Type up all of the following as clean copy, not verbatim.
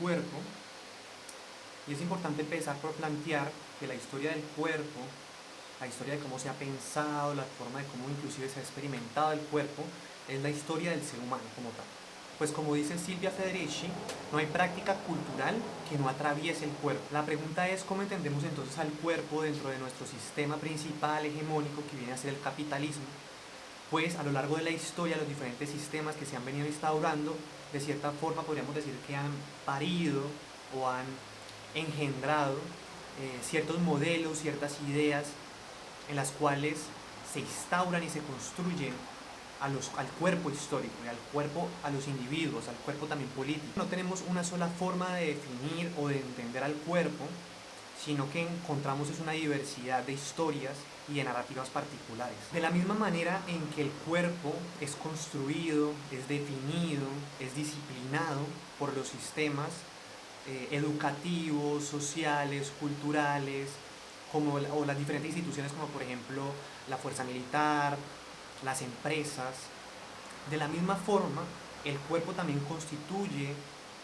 cuerpo, y es importante empezar por plantear que la historia del cuerpo, la historia de cómo se ha pensado, la forma de cómo inclusive se ha experimentado el cuerpo, es la historia del ser humano como tal. Pues como dice Silvia Federici, no hay práctica cultural que no atraviese el cuerpo. La pregunta es cómo entendemos entonces al cuerpo dentro de nuestro sistema principal hegemónico que viene a ser el capitalismo. Pues a lo largo de la historia los diferentes sistemas que se han venido instaurando, de cierta forma podríamos decir que han parido o han engendrado ciertos modelos, ciertas ideas en las cuales se instauran y se construyen al cuerpo histórico, y al cuerpo, a los individuos, al cuerpo también político. No tenemos una sola forma de definir o de entender al cuerpo, sino que encontramos es una diversidad de historias y de narrativas particulares. De la misma manera en que el cuerpo es construido, es definido, es disciplinado por los sistemas educativos, sociales, culturales, o las diferentes instituciones como por ejemplo la fuerza militar, las empresas. De la misma forma, el cuerpo también constituye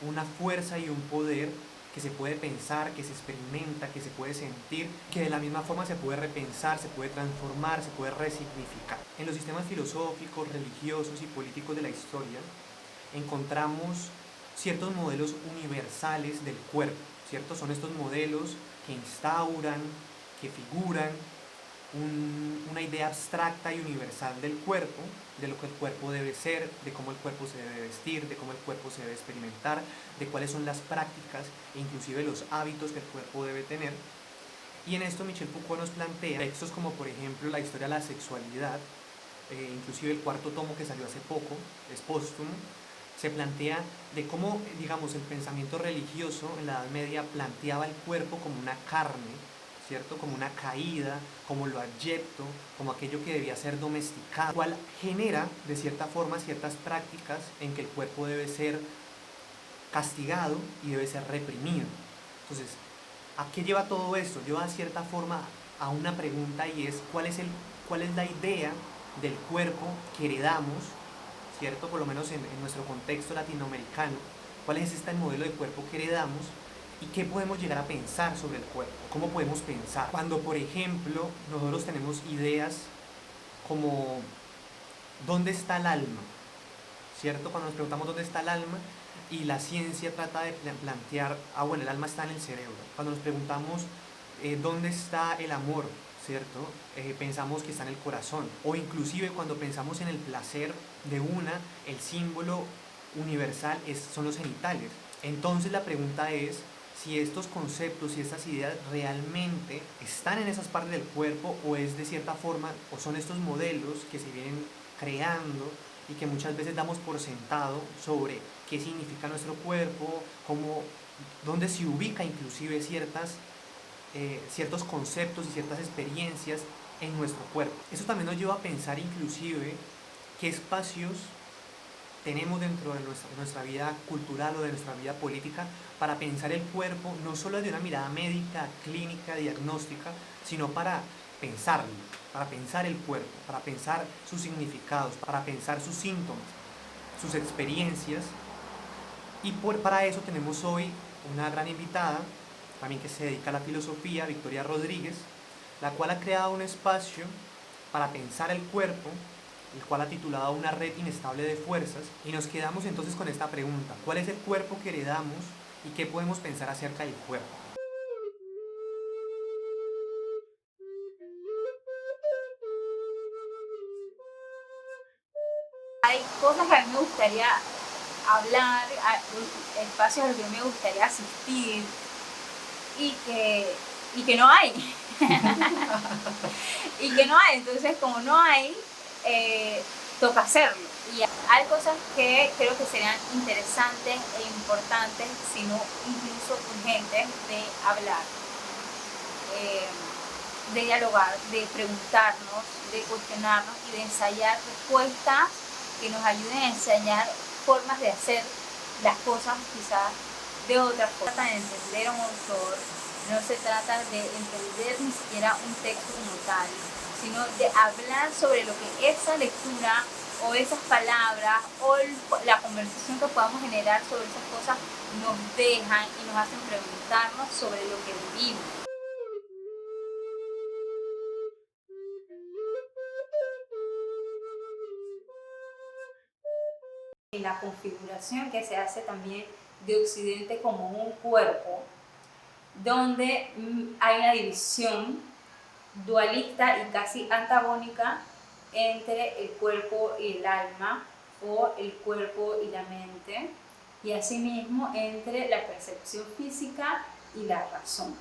una fuerza y un poder que se puede pensar, que se experimenta, que se puede sentir, que de la misma forma se puede repensar, se puede transformar, se puede resignificar. En los sistemas filosóficos, religiosos y políticos de la historia encontramos ciertos modelos universales del cuerpo, ¿cierto? Son estos modelos que instauran, que figuran una idea abstracta y universal del cuerpo, de lo que el cuerpo debe ser, de cómo el cuerpo se debe vestir, de cómo el cuerpo se debe experimentar, de cuáles son las prácticas e inclusive los hábitos que el cuerpo debe tener. Y en esto Michel Foucault nos plantea textos como por ejemplo la historia de la sexualidad, inclusive el cuarto tomo que salió hace poco, es póstumo, se plantea de cómo, digamos, el pensamiento religioso en la Edad Media planteaba el cuerpo como una carne, ¿cierto? Como una caída, como lo abyecto, como aquello que debía ser domesticado, cual genera, de cierta forma, ciertas prácticas en que el cuerpo debe ser castigado y debe ser reprimido. Entonces, ¿a qué lleva todo esto? Lleva, de cierta forma, a una pregunta y es, ¿cuál es la idea del cuerpo que heredamos, ¿cierto? Por lo menos en nuestro contexto latinoamericano, ¿cuál es este modelo de cuerpo que heredamos? ¿Y qué podemos llegar a pensar sobre el cuerpo? ¿Cómo podemos pensar? Cuando, por ejemplo, nosotros tenemos ideas como ¿dónde está el alma? ¿Cierto? Cuando nos preguntamos dónde está el alma y la ciencia trata de plantear, bueno, el alma está en el cerebro. Cuando nos preguntamos dónde está el amor, ¿cierto? Pensamos que está en el corazón. O inclusive cuando pensamos en el placer de el símbolo universal son los genitales. Entonces la pregunta es si estos conceptos y estas ideas realmente están en esas partes del cuerpo o es de cierta forma, o son estos modelos que se vienen creando y que muchas veces damos por sentado sobre qué significa nuestro cuerpo, dónde se ubica inclusive ciertos conceptos y ciertas experiencias en nuestro cuerpo. Eso también nos lleva a pensar inclusive qué espacios tenemos dentro de nuestra vida cultural o de nuestra vida política para pensar el cuerpo, no solo desde una mirada médica, clínica, diagnóstica, sino para pensarlo, para pensar el cuerpo, para pensar sus significados, para pensar sus síntomas, sus experiencias. Y para eso tenemos hoy una gran invitada, también que se dedica a la filosofía, Victoria Rodríguez, la cual ha creado un espacio para pensar el cuerpo, el cual ha titulado Una red inestable de fuerzas, y nos quedamos entonces con esta pregunta: ¿cuál es el cuerpo que heredamos y qué podemos pensar acerca del cuerpo? Hay cosas que a mí me gustaría hablar, espacios a los que me gustaría asistir y que no hay. Y que no hay, entonces como no hay, toca hacerlo. Y hay cosas que creo que serían interesantes e importantes, sino incluso urgentes de hablar, de dialogar, de preguntarnos, de cuestionarnos y de ensayar respuestas que nos ayuden a ensayar formas de hacer las cosas quizás de otra forma. No se trata de entender a un autor, no se trata de entender ni siquiera un texto como tal, sino de hablar sobre lo que esa lectura o esas palabras o la conversación que podamos generar sobre esas cosas nos dejan y nos hacen preguntarnos sobre lo que vivimos. En la configuración que se hace también de Occidente como un cuerpo, donde hay una división dualista y casi antagónica entre el cuerpo y el alma, o el cuerpo y la mente, y asimismo entre la percepción física y la razón.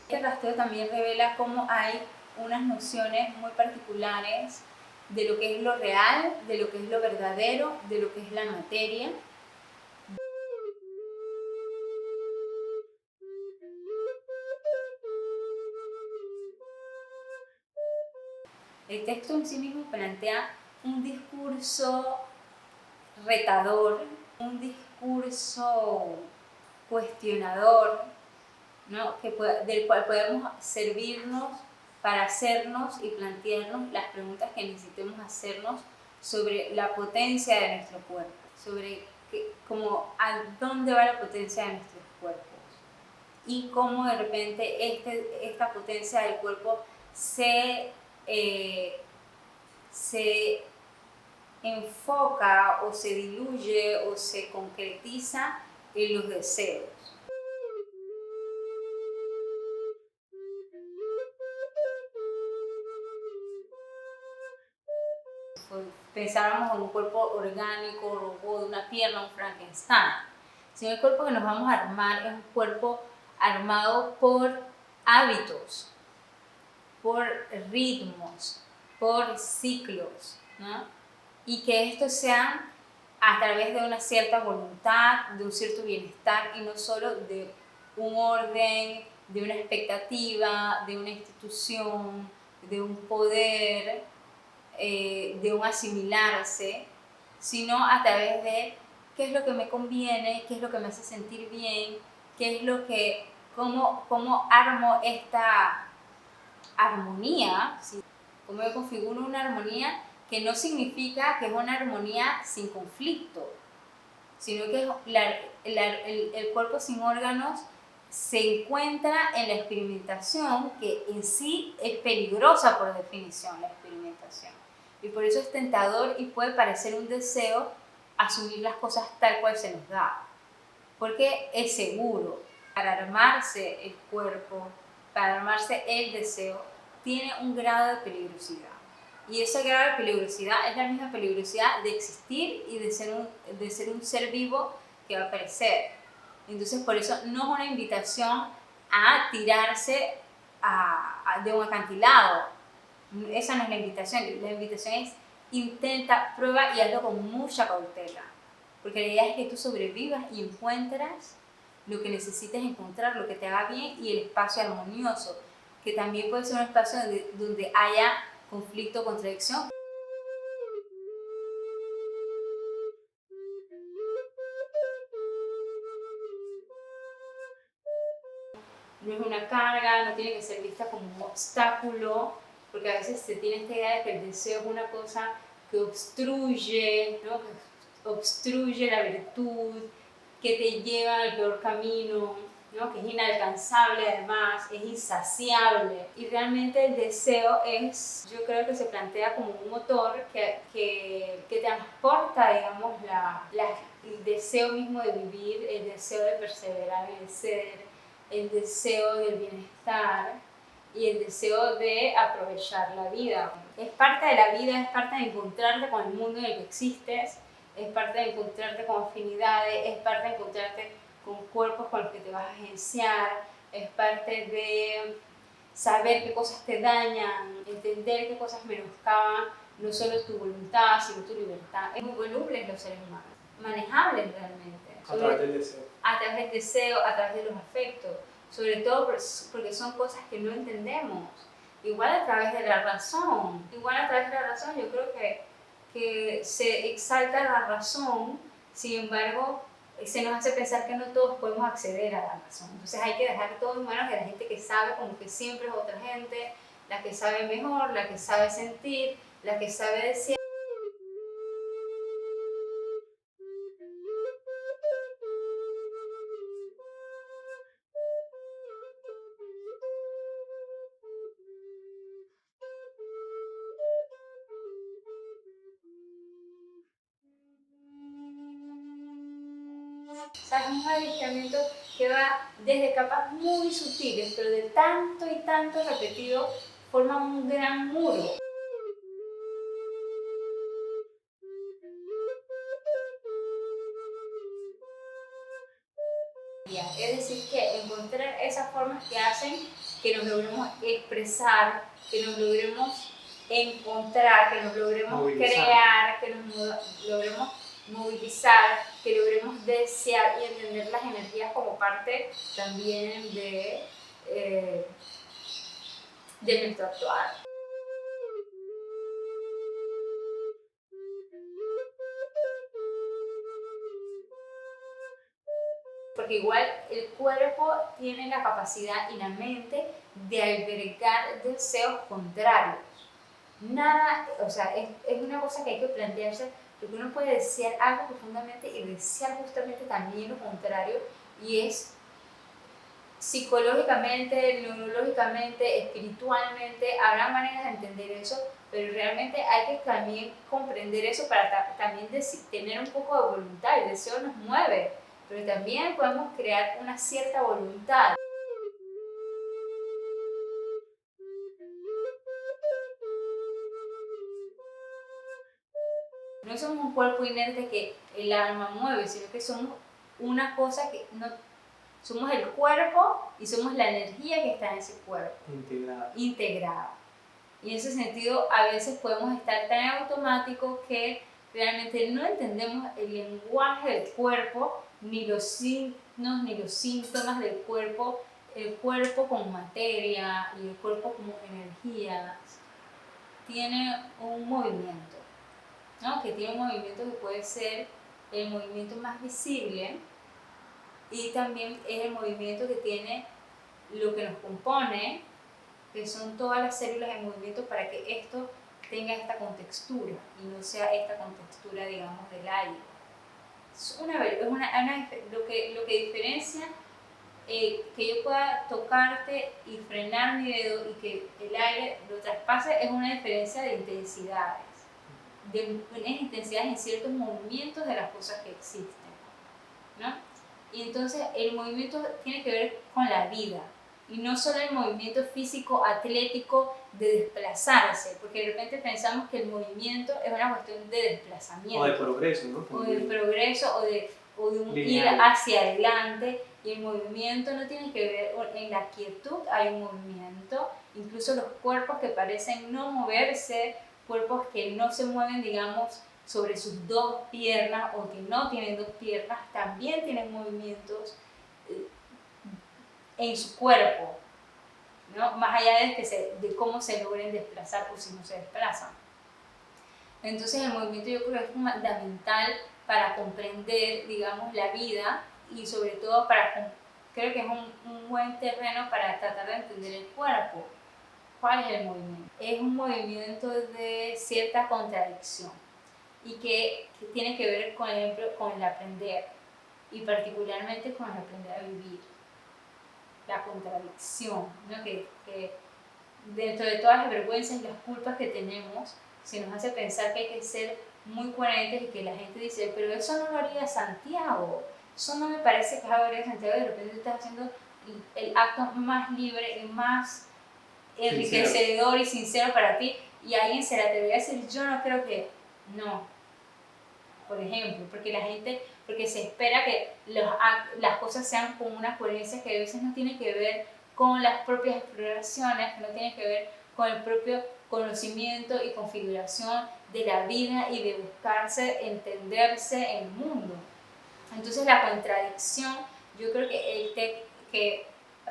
Este rastreo también revela cómo hay unas nociones muy particulares de lo que es lo real, de lo que es lo verdadero, de lo que es la materia. El texto en sí mismo plantea un discurso retador, un discurso cuestionador, ¿no? Del cual podemos servirnos para hacernos y plantearnos las preguntas que necesitemos hacernos sobre la potencia de nuestro cuerpo, sobre como a dónde va la potencia de nuestros cuerpos y cómo de repente esta potencia del cuerpo se enfoca o se diluye o se concretiza en los deseos. Pensáramos en un cuerpo orgánico, robot, una pierna, un Frankenstein. Sino el cuerpo que nos vamos a armar es un cuerpo armado por hábitos, por ritmos, por ciclos, ¿no? Y que estos sean a través de una cierta voluntad, de un cierto bienestar y no solo de un orden, de una expectativa, de una institución, de un poder, de un asimilarse, sino a través de qué es lo que me conviene, qué es lo que me hace sentir bien, qué es lo que, cómo armo esta armonía, ¿sí? Cómo yo configuro una armonía que no significa que es una armonía sin conflicto, sino que el cuerpo sin órganos se encuentra en la experimentación, que en sí es peligrosa por definición, la experimentación. Y por eso es tentador y puede parecer un deseo asumir las cosas tal cual se nos da, porque es seguro. Para armarse el cuerpo, para armarse el deseo, tiene un grado de peligrosidad. Y ese grado de peligrosidad es la misma peligrosidad de existir y de ser un ser vivo que va a perecer. Entonces, por eso no es una invitación a tirarse de un acantilado. Esa no es la invitación. La invitación es intenta, prueba y hazlo con mucha cautela. Porque la idea es que tú sobrevivas y encuentras lo que necesites encontrar, lo que te haga bien y el espacio armonioso, que también puede ser un espacio donde haya conflicto, contradicción. No es una carga, no tiene que ser vista como un obstáculo, porque a veces se tiene esta idea de que el deseo es una cosa que obstruye, ¿no? Que obstruye la virtud, que te lleva al peor camino, ¿no? Que es inalcanzable además, es insaciable. Y realmente el deseo yo creo que se plantea como un motor que transporta, digamos, el deseo mismo de vivir, el deseo de perseverar y de ser, el deseo del bienestar y el deseo de aprovechar la vida. Es parte de la vida, es parte de encontrarte con el mundo en el que existes, es parte de encontrarte con afinidades, es parte de encontrarte con cuerpos con los que te vas a agenciar, es parte de saber qué cosas te dañan, entender qué cosas menoscaban no solo tu voluntad, sino tu libertad. Es muy volubles los seres humanos, manejables realmente. A través del deseo. A través del deseo, a través de los afectos, sobre todo porque son cosas que no entendemos. Igual a través de la razón, yo creo que se exalta la razón, sin embargo, se nos hace pensar que no todos podemos acceder a la razón. Entonces hay que dejar todo en manos de la gente que sabe, como que siempre es otra gente, la que sabe mejor, la que sabe sentir, la que sabe decir. O sea, es un adiestramiento que va desde capas muy sutiles, pero de tanto y tanto repetido, forman un gran muro. Es decir, que encontrar esas formas que hacen que nos logremos expresar, que nos logremos encontrar, que nos logremos Movilizar. crear, que nos logremos movilizar, que logremos desear y entender las energías como parte también de nuestro actuar. Porque igual el cuerpo tiene la capacidad y la mente de albergar deseos contrarios. Nada, o sea, es una cosa que hay que plantearse, porque uno puede desear algo profundamente y desear justamente también lo contrario, y es psicológicamente, neurológicamente, espiritualmente, habrá maneras de entender eso, pero realmente hay que también comprender eso para también tener un poco de voluntad. El deseo nos mueve, pero también podemos crear una cierta voluntad. No somos un cuerpo inerte que el alma mueve, sino que somos una cosa que no somos el cuerpo y somos la energía que está en ese cuerpo. Integrada. Y en ese sentido, a veces podemos estar tan automáticos que realmente no entendemos el lenguaje del cuerpo, ni los signos, ni los síntomas del cuerpo, el cuerpo como materia y el cuerpo como energía. Tiene un movimiento, ¿no? Que tiene un movimiento que puede ser el movimiento más visible, y también es el movimiento que tiene lo que nos compone, que son todas las células en movimiento, para que esto tenga esta contextura y no sea esta contextura, digamos, del aire. Es lo que diferencia que yo pueda tocarte y frenar mi dedo y que el aire lo traspase es una diferencia de intensidades, de unas intensidades en ciertos movimientos de las cosas que existen, ¿no? Y entonces el movimiento tiene que ver con la vida, y no solo el movimiento físico atlético de desplazarse, porque de repente pensamos que el movimiento es una cuestión de desplazamiento. O de progreso, ¿no? O de progreso, o de un ir hacia adelante, y el movimiento no tiene que ver, en la quietud hay un movimiento, incluso los cuerpos que parecen no moverse, cuerpos que no se mueven, digamos, sobre sus dos piernas, o que no tienen dos piernas, también tienen movimientos en su cuerpo, ¿no? Más allá de cómo se logren desplazar o si no se desplazan. Entonces el movimiento yo creo que es fundamental para comprender, digamos, la vida, y sobre todo creo que es un buen terreno para tratar de entender el cuerpo. ¿Cuál es el movimiento? Es un movimiento de cierta contradicción, y que tiene que ver, por ejemplo, con el aprender, y particularmente con el aprender a vivir. La contradicción, ¿no? Que dentro de todas las vergüenzas y las culpas que tenemos, se nos hace pensar que hay que ser muy coherentes, y que la gente dice, pero eso no lo haría Santiago, eso no me parece que lo haría Santiago, y de repente estás haciendo el acto más libre y más enriquecedor y sincero para ti, y alguien se la te voy a decir, yo no creo que, no, por ejemplo, porque se espera que las cosas sean con una coherencia que a veces no tiene que ver con las propias exploraciones, que no tiene que ver con el propio conocimiento y configuración de la vida y de buscarse, entenderse en el mundo. Entonces la contradicción, yo creo que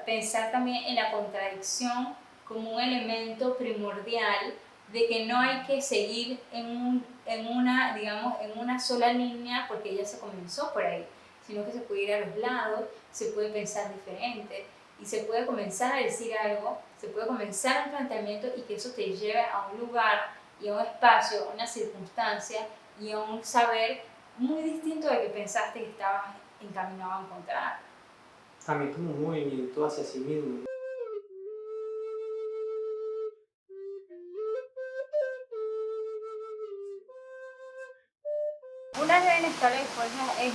pensar también en la contradicción como un elemento primordial, de que no hay que seguir en una sola línea, porque ya se comenzó por ahí, sino que se puede ir a los lados, se puede pensar diferente, y se puede comenzar a decir algo, se puede comenzar un planteamiento, y que eso te lleve a un lugar y a un espacio, a una circunstancia y a un saber muy distinto de que pensaste que estabas encaminado a encontrar. También como un movimiento hacia sí mismo. Una red inestable de fuerza es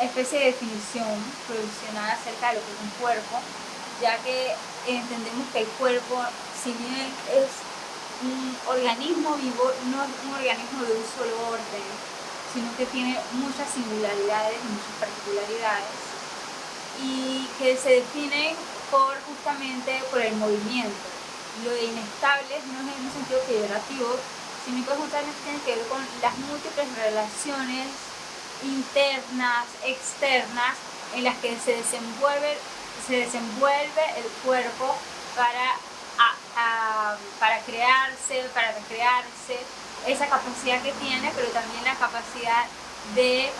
especie de definición provisional acerca de lo que es un cuerpo, ya que entendemos que el cuerpo, si bien es un organismo vivo, no es un organismo de un solo orden, sino que tiene muchas singularidades y muchas particularidades, y que se definen justamente por el movimiento. Lo de inestable no es en un sentido peyorativo, sino que justamente tiene que ver con las múltiples relaciones internas, externas, en las que se desenvuelve el cuerpo para crearse, para recrearse, esa capacidad que tiene, pero también la capacidad de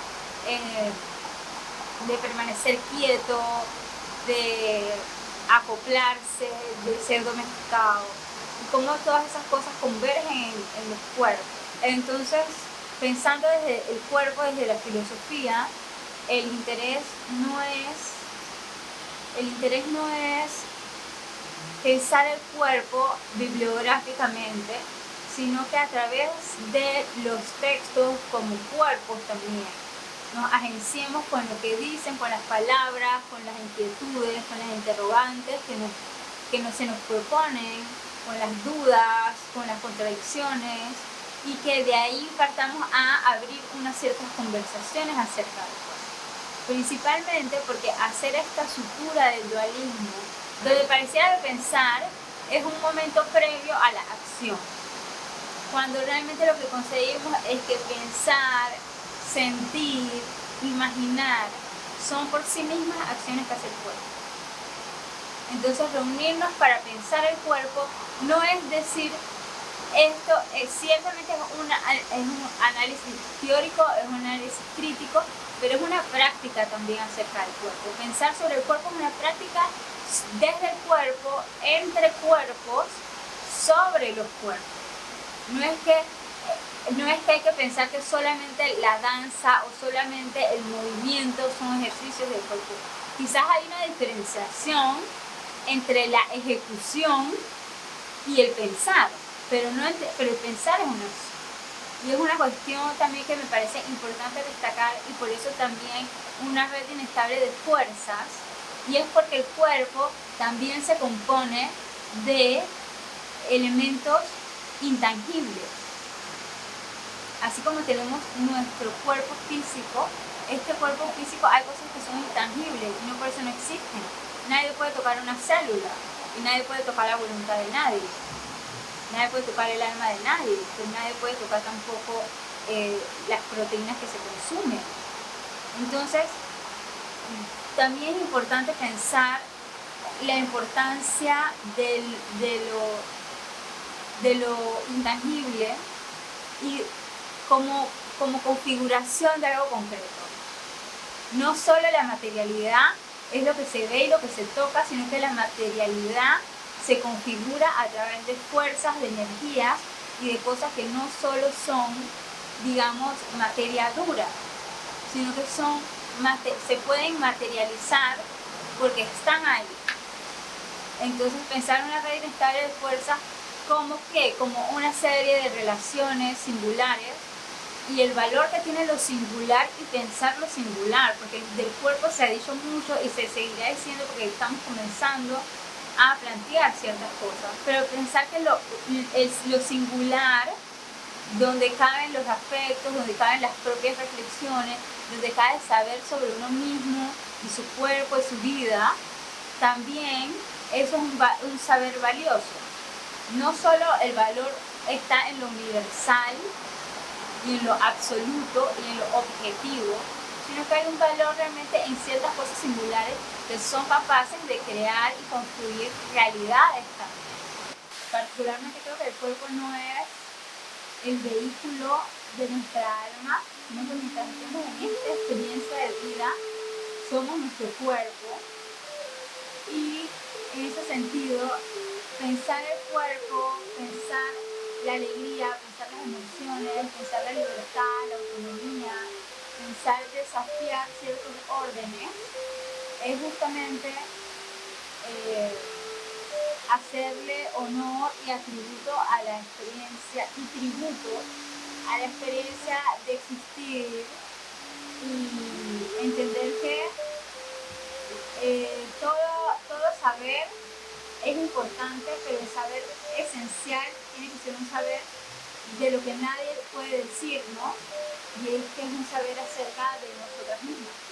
permanecer quieto, de acoplarse, de ser domesticado, y cómo todas esas cosas convergen en los cuerpos. Entonces, pensando desde el cuerpo, desde la filosofía, el interés no es pensar el cuerpo bibliográficamente, sino que a través de los textos como cuerpos también nos agenciemos con lo que dicen, con las palabras, con las inquietudes, con las interrogantes que se nos proponen, con las dudas, con las contradicciones, y que de ahí partamos a abrir unas ciertas conversaciones acerca de eso. Principalmente porque hacer esta sutura del dualismo, donde pareciera que pensar es un momento previo a la acción, cuando realmente lo que conseguimos es que pensar, sentir, imaginar, son por sí mismas acciones que hace el cuerpo. Entonces, reunirnos para pensar el cuerpo no es decir, esto ciertamente es un análisis teórico, es un análisis crítico, pero es una práctica también acerca del cuerpo. Pensar sobre el cuerpo es una práctica desde el cuerpo, entre cuerpos, sobre los cuerpos. No es que hay que pensar que solamente la danza o solamente el movimiento son ejercicios del cuerpo. Quizás hay una diferenciación entre la ejecución y el pensar, pero el pensar es una acción. Y es una cuestión también que me parece importante destacar, y por eso también una red inestable de fuerzas, y es porque el cuerpo también se compone de elementos intangibles. Así como tenemos nuestro cuerpo físico, este cuerpo físico hay cosas que son intangibles y no por eso no existen. Nadie puede tocar una célula y nadie puede tocar la voluntad de nadie. Nadie puede tocar el alma de nadie, pero nadie puede tocar tampoco las proteínas que se consumen. Entonces, también es importante pensar la importancia de lo intangible y como configuración de algo concreto. No solo la materialidad es lo que se ve y lo que se toca, sino que la materialidad se configura a través de fuerzas, de energías y de cosas que no solo son, digamos, materia dura, sino que se pueden materializar porque están ahí. Entonces, pensar en una red inestable de fuerzas como una serie de relaciones singulares, y el valor que tiene lo singular y pensar lo singular, porque del cuerpo se ha dicho mucho y se seguirá diciendo porque estamos comenzando a plantear ciertas cosas, pero pensar que lo singular, donde caben los afectos, donde caben las propias reflexiones, donde cabe saber sobre uno mismo y su cuerpo y su vida, también eso es un saber valioso. No solo el valor está en lo universal y en lo absoluto y en lo objetivo, sino que hay un valor realmente en ciertas cosas singulares que son capaces de crear y construir realidades también. Particularmente creo que el cuerpo no es el vehículo de nuestra alma, sino que mientras estemos en esta experiencia de vida, somos nuestro cuerpo, y en ese sentido, pensar el cuerpo, pensar la alegría, pensar las emociones, pensar la libertad, la autonomía, pensar desafiar ciertos órdenes, es justamente hacerle honor y atributo a la experiencia de existir y entender que todo saber es importante, pero el saber esencial tiene que ser un saber de lo que nadie puede decir, ¿no? Y es que es un saber acerca de nosotras mismas.